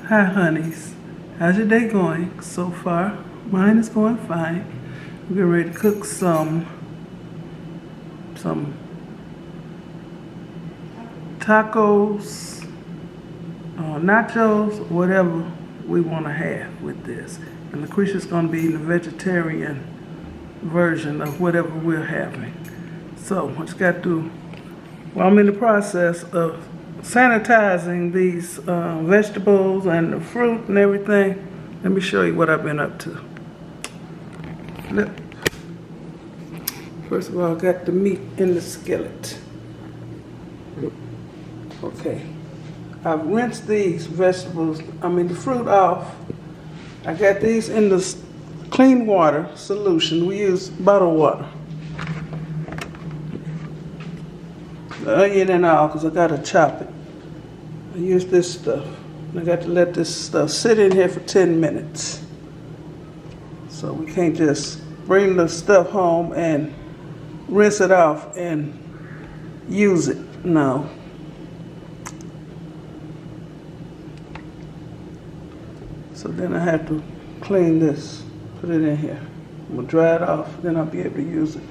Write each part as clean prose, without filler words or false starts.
Hi, honeys. How's your day going so far? Mine is going fine. We're getting ready to cook some tacos, nachos, whatever we want to have with this. And Lucretia's going to be the vegetarian version of whatever we're having. So what you got to do, well, I'm in the process of sanitizing these vegetables and the fruit and everything. Let me show you what I've been up to. Look. First of all, I got the meat in the skillet. Okay. I've rinsed these vegetables, the fruit off. I got these in the clean water solution. We use bottled water. The onion and all, because I got to chop it. I use this stuff. I got to let this stuff sit in here for 10 minutes. So we can't just bring the stuff home and rinse it off and use it. No. So then I have to clean this, put it in here. I'm gonna dry it off, then I'll be able to use it.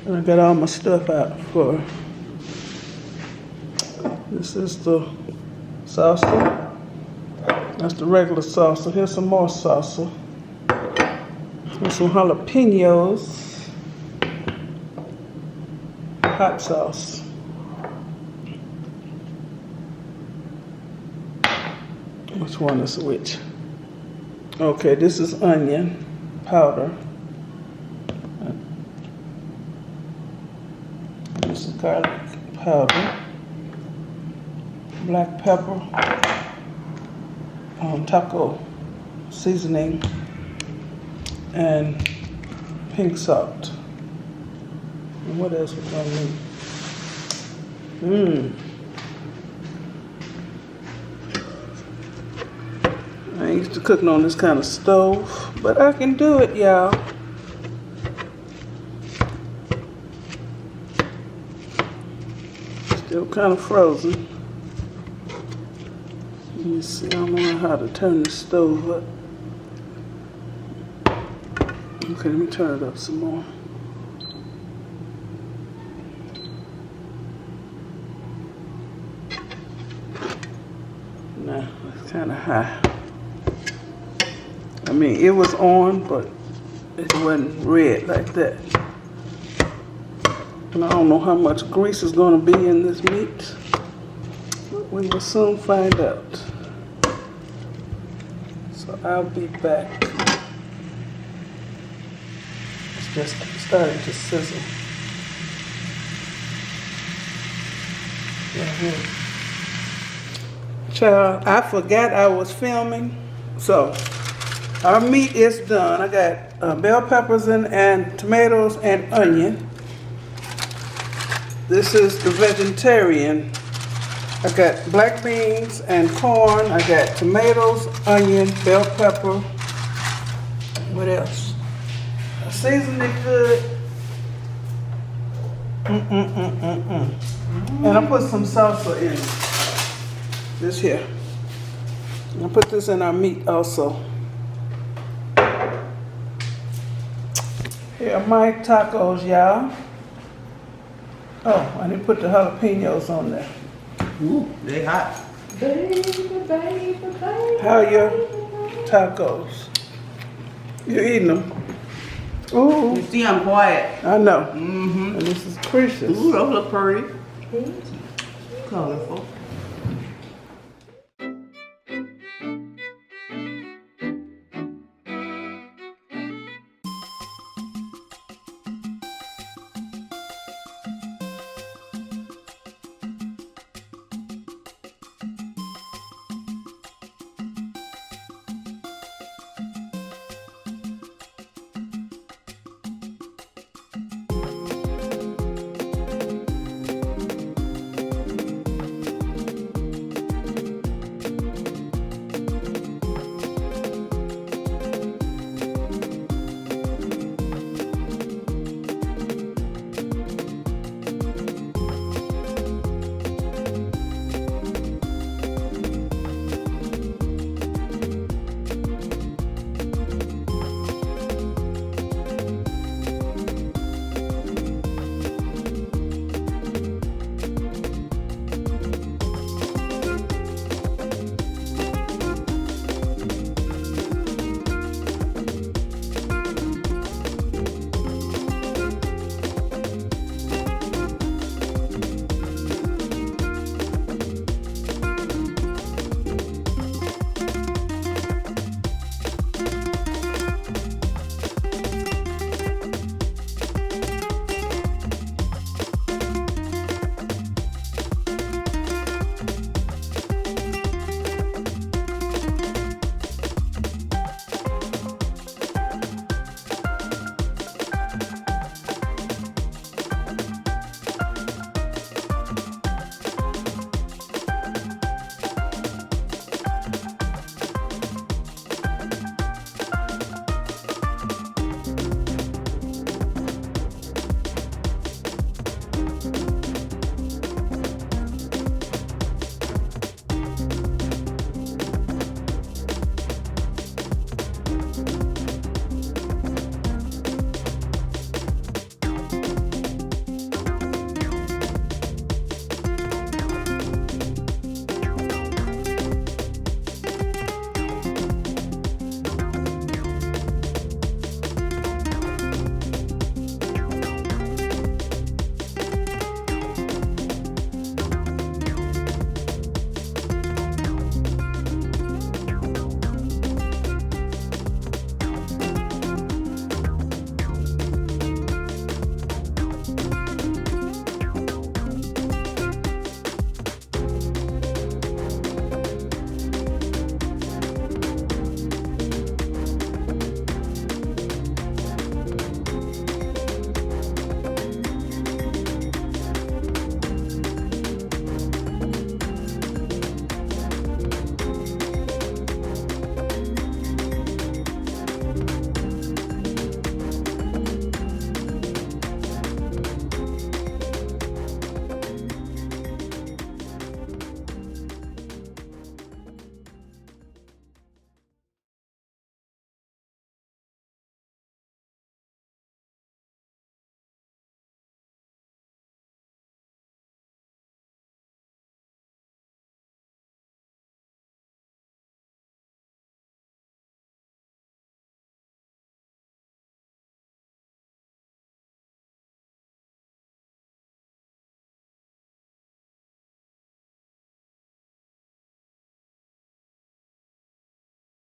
And I got all my stuff out for, this is the salsa. That's the regular salsa. Here's some more salsa. Here's some jalapenos. Hot sauce. Which one is which? Okay, this is onion powder. This is garlic powder. Black pepper. Taco seasoning. And pink salt. And what else we gonna need? I ain't used to cooking on this kind of stove, but I can do it, y'all. Still kind of frozen. Let me see, I don't know how to turn the stove up. Okay, let me turn it up some more. Nah, it's kind of high. It was on, but it wasn't red like that. And I don't know how much grease is going to be in this meat, but we will soon find out. So I'll be back. It's just starting to sizzle. Child, I forgot I was filming, so our meat is done. I got bell peppers and tomatoes and onion. This is the vegetarian. I got black beans and corn. I got tomatoes, onion, bell pepper. What else? I seasoned it good. And I put some salsa in it. This here. I put this in our meat also. Here are my tacos, y'all. Oh, I didn't put the jalapenos on there. Ooh, they hot. Baby, baby, baby. How are your tacos? You're eating them. Ooh. You see, I'm quiet. I know. Mm-hmm. And this is precious. Ooh, those look pretty. Colorful.